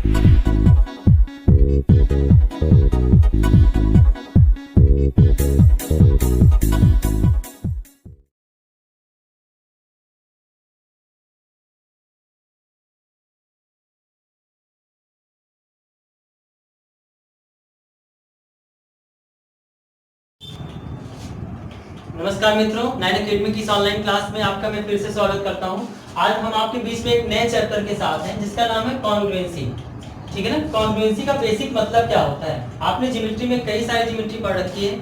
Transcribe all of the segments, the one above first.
नमस्कार मित्रों, nine academy की इस ऑनलाइन क्लास में आपका मैं फिर से स्वागत करता हूं। आज हम आपके बीच में एक नए चैप्टर के साथ हैं जिसका नाम है कॉन्ग्रुएंसी। ठीक है ना। कॉन्ग्रुएंसी का बेसिक मतलब क्या होता है? आपने ज्योमेट्री में कई सारी ज्योमेट्री पढ़ रखी है,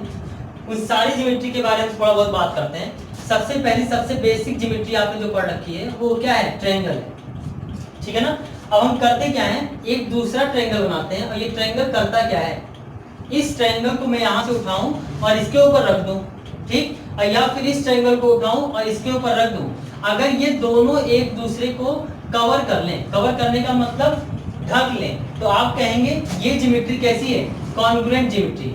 उन सारी ज्योमेट्री के बारे में थोड़ा बहुत बात करते हैं। सबसे पहली सबसे बेसिक ज्योमेट्री आपने जो पढ़ रखी है वो क्या है? ट्रायंगल है। ठीक है ना। अब हम करते क्या है, एक दूसरा ट्रायंगल बनाते हैं और ये ट्रायंगल करता क्या है, इस ट्रायंगल को मैं यहाँ से उठाऊं और इसके ऊपर रख दूं, ठीक, या फिर इस ट्रायंगल को उठाऊं और इसके ऊपर रख दूं। अगर ये दोनों एक दूसरे को कवर कर लें, कवर करने का मतलब ढक लें, तो आप कहेंगे ये ज्योमेट्री कैसी है? Congruent geometry.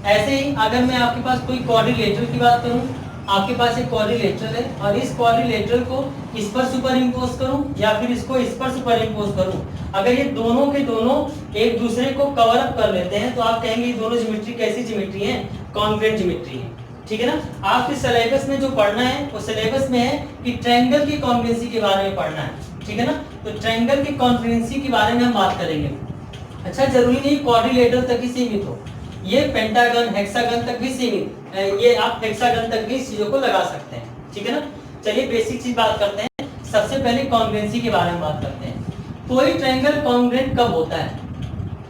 ऐसे ही अगर मैं आपके पास कोई क्वाड्रिलेटरल की बात करूं, आपके पास एक क्वाड्रिलेटरल है और इस क्वाड्रिलेटरल को इस पर सुपर इम्पोज करूं या फिर इसको इस पर सुपर इम्पोज करूं, अगर ये दोनों के दोनों एक दूसरे को कवर अप कर लेते हैं तो आप कहेंगे ये दोनों ज्योमेट्री कैसी ज्योमेट्री है? कॉन्ग्रुएंट ज्योमेट्री है। ठीक है ना। आपके सिलेबस में जो पढ़ना है वो सिलेबस में है कि ट्रायंगल की कॉन्ग्रुएंसी के बारे में पढ़ना है। ठीक है ना। तो ट्रायंगल की कॉन्ग्रुएंसी के बारे में हम बात करेंगे। अच्छा, जरूरी नहीं क्वाड्रिलेटरल तक ही सीमित हो, ये पेंटागन हेक्सागन तक भी सीमित, ये आप हेक्सागन तक भी इस चीजों को लगा सकते हैं। ठीक है ना। चलिए बेसिक चीज बात करते हैं। सबसे पहले कॉन्ग्रुएंसी के बारे में बात करते हैं। कोई ट्रायंगल कॉन्ग्रुएंट कब होता है?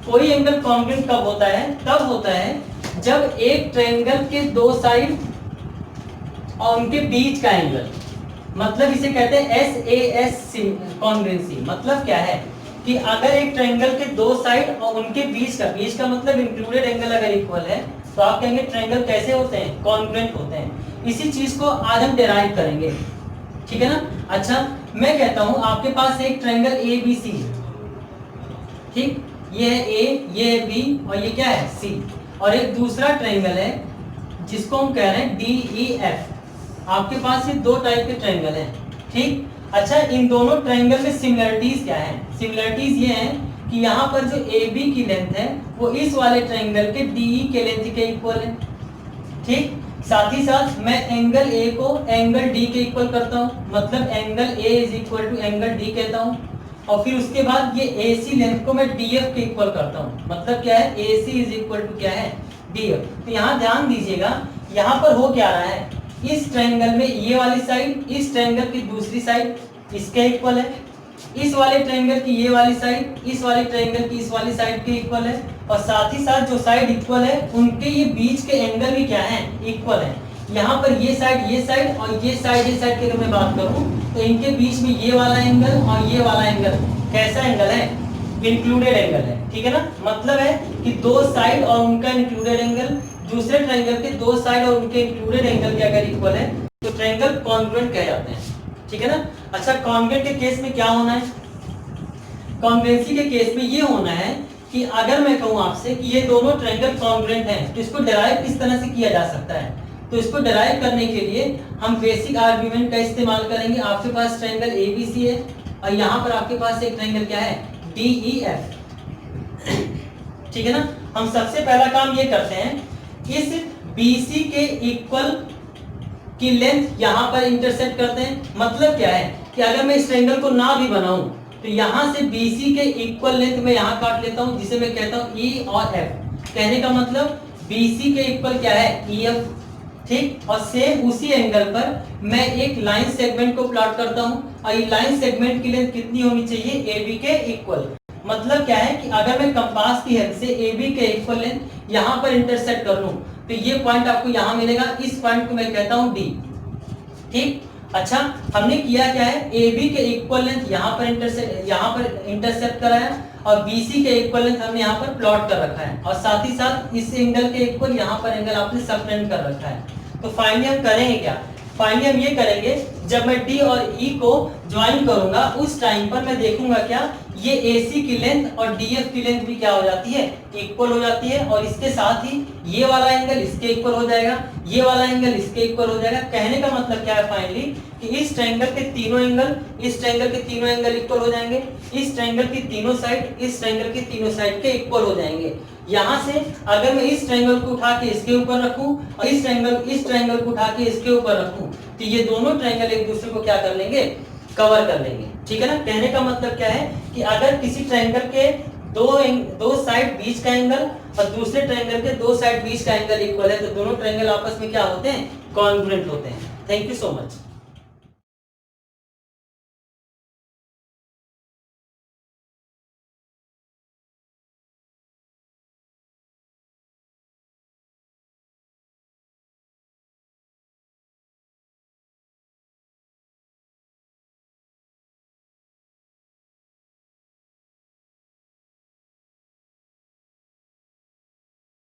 कोई एंगल कॉन्ग्रुएंट कब होता है? तब होता है जब एक ट्रायंगल के दो साइड और उनके बीच का एंगल, मतलब इसे कहते हैं SAS कॉन्ग्रुएंसी। मतलब क्या है कि अगर एक ट्रायंगल के दो साइड और उनके बीच का मतलब इंक्लूडेड एंगल अगर इक्वल है तो आप कहेंगे ट्रायंगल कैसे होते हैं? कॉन्ग्रुएंट होते हैं। इसी चीज को आज हम डेराइव करेंगे। ठीक है ना। अच्छा, मैं कहता हूं आपके पास एक ट्रायंगल ABC है, ठीक, ये है A, ये है B और ये क्या है? C। और एक दूसरा ट्रायंगल है जिसको हम कह रहे हैं DEF। आपके पास ये दो टाइप के ट्रायंगल हैं, ठीक। अच्छा, इन दोनों ट्रायंगल में सिमिलरिटीज क्या है? सिमिलरिटीज ये हैं कि यहाँ पर जो AB की लेंथ है वो इस वाले ट्रायंगल के DE के लेंथ के इक्वल है, ठीक। साथ ही साथ मैं एंगल A को एंगल D के इक्वल करता हूँ, मतलब angle A is equal to angle D कहता हूँ। और फिर उसके बाद ये AC लेंथ को मैं DF के इक्वल करता हूँ, मतलब क्या है? AC इज इक्वल टू क्या है? DF। तो यहाँ ध्यान दीजिएगा, यहाँ पर हो क्या रहा है, इस ट्रायंगल में ये वाली साइड इस ट्रायंगल की दूसरी साइड इसके इक्वल है, इस वाले ट्रायंगल की ये वाली साइड इस वाले ट्रायंगल की इस वाली साइड के इक्वल है, और साथ ही साथ जो साइड इक्वल है उनके ये बीच के एंगल भी क्या है? इक्वल है। यहाँ पर ये साइड और ये साइड की अगर मैं बात करूँ तो इनके बीच में ये वाला एंगल और ये वाला एंगल कैसा एंगल है? इंक्लूडेड एंगल है। ठीक है ना। मतलब है कि दो साइड और उनका इंक्लूडेड एंगल, दूसरे ट्रायंगल के दो साइड और उनके इंक्लूडेड एंगल के अगर इक्वल है तो ट्रायंगल कॉन्ग्रुएंट कहे जाते हैं। ठीक है ना। अच्छा, कॉन्ग्रुएंट के केस में क्या होना है? कॉन्ग्रुएंसी के केस में ये होना है कि अगर मैं कहूं आपसे कि ये दोनों ट्रायंगल कॉन्ग्रुएंट हैं तो इसको डिराइव किस तरह से किया जा सकता है? तो इसको डिराइव करने के लिए हम बेसिक आर्गुमेंट का इस्तेमाल करेंगे। आपके पास ट्रायंगल ABC है और यहाँ पर आपके पास एक ट्रायंगल क्या है? DEF। ठीक है ना। हम सबसे पहला काम ये करते हैं, इस BC के इक्वल की लेंथ यहाँ पर इंटरसेक्ट करते हैं। मतलब क्या है कि अगर मैं इस ट्रायंगल को ना भी बनाऊं तो यहाँ से BC के इक्वल लेंथ में यहाँ काट लेता हूँ, जिसे मैं कहता हूँ E और F। कहने का मतलब BC के इक्वल क्या है? EF, ठीक। और सेम उसी एंगल पर मैं एक लाइन सेगमेंट को प्लॉट करता हूँ और ये लाइन सेगमेंट की लेंथ कितनी होनी चाहिए? AB के इक्वल। मतलब क्या है कि अगर मैं कंपास की हेल्प से AB के इक्वल लेंथ यहाँ पर इंटरसेक्ट कर लूं तो ये पॉइंट आपको यहाँ मिलेगा, इस पॉइंट को मैं कहता हूँ D, ठीक। अच्छा, हमने किया क्या है? AB के इक्वल लेंथ यहाँ पर इंटरसेप्ट कराया और BC के इक्वल लेंथ हमने यहाँ पर प्लॉट कर रखा है, और साथ ही साथ इस एंगल के इक्वल यहाँ पर एंगल आपने सबटेंड कर रखा है। तो फाइनली हम करेंगे क्या? फाइनली हम ये करेंगे, जब मैं डी और ई को ज्वाइन करूंगा उस टाइम पर मैं देखूंगा क्या, ये AC की लेंथ और DF की लेंथ भी क्या हो जाती है, इक्वल हो जाती है। और इसके साथ ही ये वाला एंगल इसके इक्वल हो जाएगा, ये वाला एंगल इसके इक्वल हो जाएगा। कहने का मतलब क्या है फाइनली, कि इस ट्रायंगल के तीनों एंगल, इस ट्रायंगल के तीनों एंगल इक्वल हो जाएंगे, इस ट्रायंगल की तीनों साइड, इस ट्रायंगल की तीनों साइड के इक्वल हो जाएंगे। यहाँ से अगर मैं इस ट्रायंगल को उठा के इसके ऊपर रखूं और इस ट्रायंगल को उठा के इसके ऊपर रखूं, तो ये दोनों ट्रायंगल एक दूसरे को क्या कर लेंगे, कवर कर लेंगे। ठीक है ना। कहने का मतलब क्या है कि अगर किसी ट्रायंगल के दो साइड बीच का एंगल और दूसरे ट्रायंगल के दो साइड बीच का एंगल इक्वल है, तो दोनों ट्रायंगल आपस में क्या होते हैं, कॉन्ग्रुएंट होते हैं। Thank you so much.